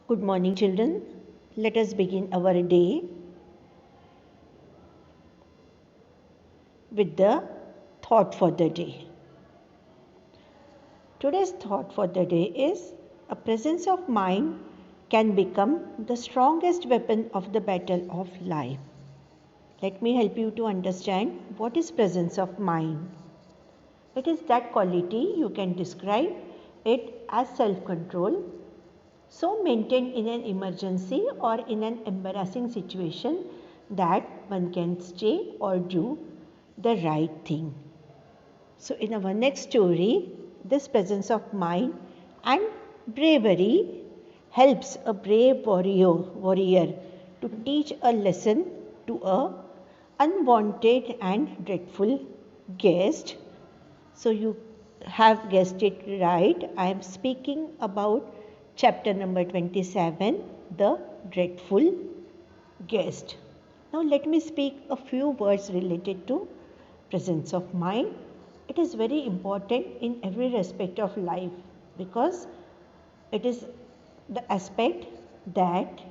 Good morning, children. Let us begin our day with the thought for the day. Today's thought for the day is a presence of mind can become the strongest weapon of the battle of life. Let me help you to understand what is presence of mind. It is that quality you can describe it as self-control, so maintained in an emergency or in an embarrassing situation that one can stay or do the right thing. So in our next story, this presence of mind and bravery helps a brave warrior to teach a lesson to a unwanted and dreadful guest. So you have guessed it right. I am speaking about chapter number 27, The Dreadful Guest. Now let me speak a few words related to presence of mind. It is very important in every respect of life because it is the aspect that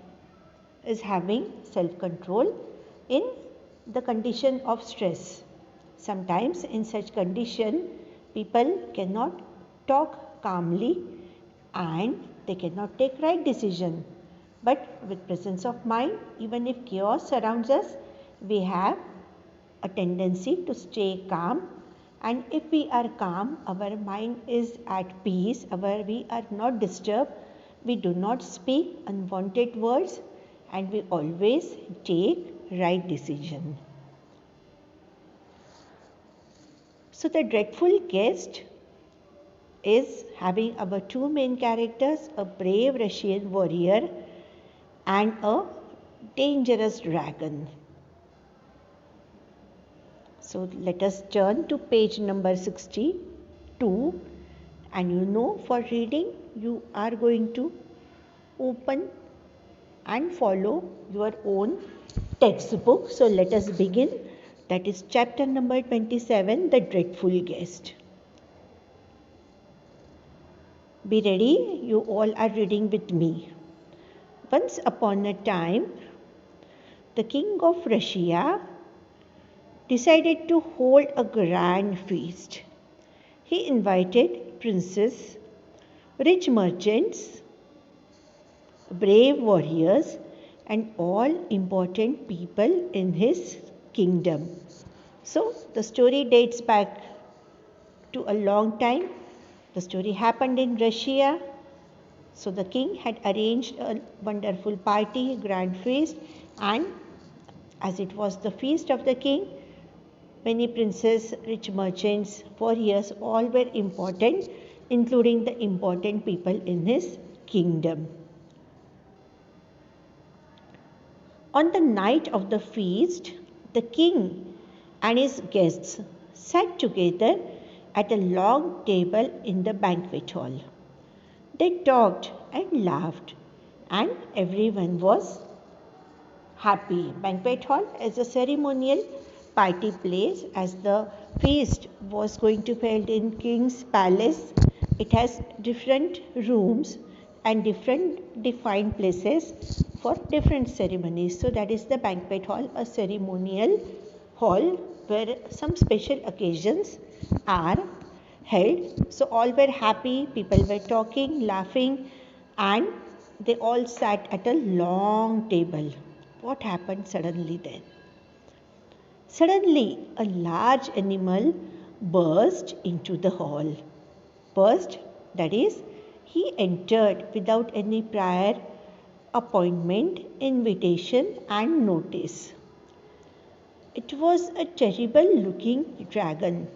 is having self-control in the condition of stress. Sometimes in such condition, people cannot talk calmly and they cannot take right decision. But with presence of mind, even if chaos surrounds us, we have a tendency to stay calm. And if we are calm, our mind is at peace, we are not disturbed, we do not speak unwanted words, and we always take right decision. So the dreadful guest is having our two main characters, a brave Russian warrior and a dangerous dragon. So let us turn to page number 62, and for reading you are going to open and follow your own textbook. So let us begin. That is chapter number 27, The Dreadful Guest. Be ready, you all are reading with me. Once upon a time, the king of Russia decided to hold a grand feast. He invited princes, rich merchants, brave warriors, and all important people in his kingdom. So the story dates back to a long time. The story happened in Russia. So the king had arranged a wonderful party, grand feast, and as it was the feast of the king, many princes, rich merchants, warriors, all were important, including the important people in his kingdom. On the night of the feast, the king and his guests sat together at a long table in the banquet hall. They talked and laughed, and everyone was happy. Banquet hall is a ceremonial party place, as the feast was going to be held in King's Palace. It has different rooms and different defined places for different ceremonies. So that is the banquet hall, a ceremonial hall where some special occasions are held. So all were happy, people were talking, laughing, and they all sat at a long table. What happened suddenly then? Suddenly, a large animal burst into the hall. Burst, that is, he entered without any prior appointment, invitation, and notice. It was a terrible looking dragon.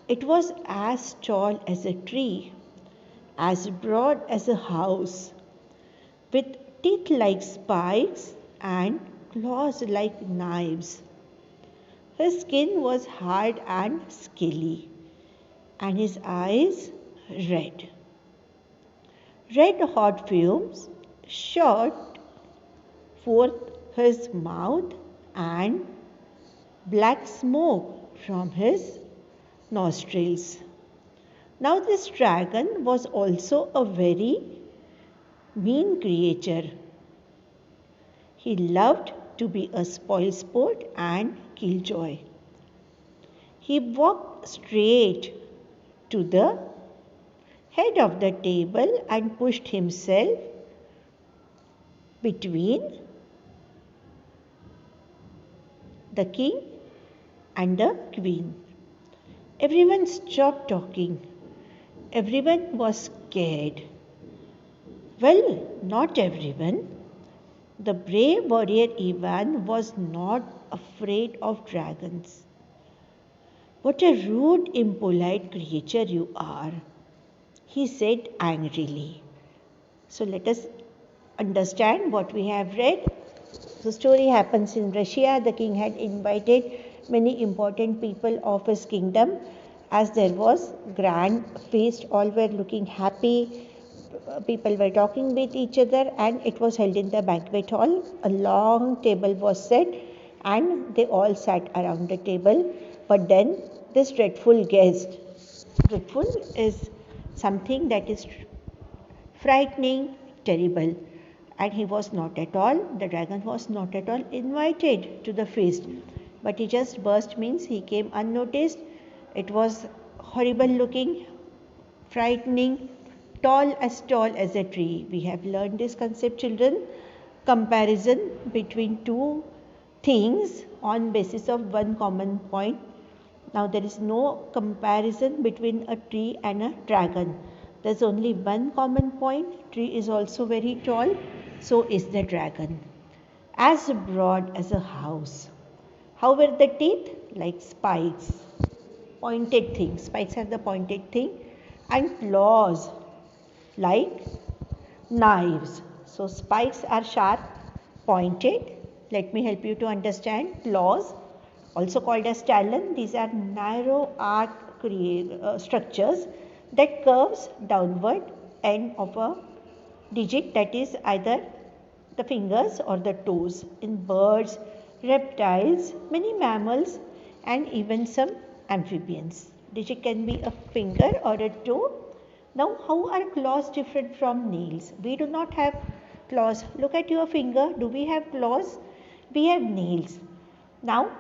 It was as tall as a tree, as broad as a house, with teeth like spikes and claws like knives. His skin was hard and scaly, and his eyes red. Red hot fumes shot forth his mouth, and black smoke from his nostrils. Now this dragon was also a very mean creature. He loved to be a spoilsport and killjoy. He walked straight to the head of the table and pushed himself between the king and the queen. Everyone stopped talking. Everyone was scared. Well, not everyone. The brave warrior Ivan was not afraid of dragons. What a rude, impolite creature you are, he said angrily. So let us understand what we have read. The story happens in Russia. The king had invited many important people of his kingdom, as there was grand feast. All were looking happy. People were talking with each other, and it was held in the banquet hall. A long table was set, and they all sat around the table. But then this dreadful guest, dreadful is something that is frightening, terrible. And he was not at all, the dragon was not at all invited to the feast. But he just burst, means he came unnoticed. It was horrible looking, frightening, tall as a tree. We have learned this concept, children. Comparison between two things on basis of one common point. Now there is no comparison between a tree and a dragon. There's only one common point. Tree is also very tall, so is the dragon. As broad as a house. How were the teeth? Like spikes. Pointed thing. Spikes are the pointed thing. And claws like knives. So spikes are sharp, pointed. Let me help you to understand. Claws, also called as talon, these are narrow arc structures that curves downward end of a digit, that is either the fingers or the toes. In birds, reptiles, many mammals, and even some amphibians, digit can be a finger or a toe. Now, how are claws different from nails? We do not have claws. Look at your finger. Do we have claws? We have nails. Now,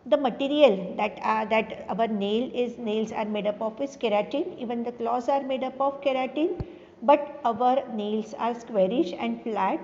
the material that our nails are made up of is keratin. Even the claws are made up of keratin, but our nails are squarish and flat.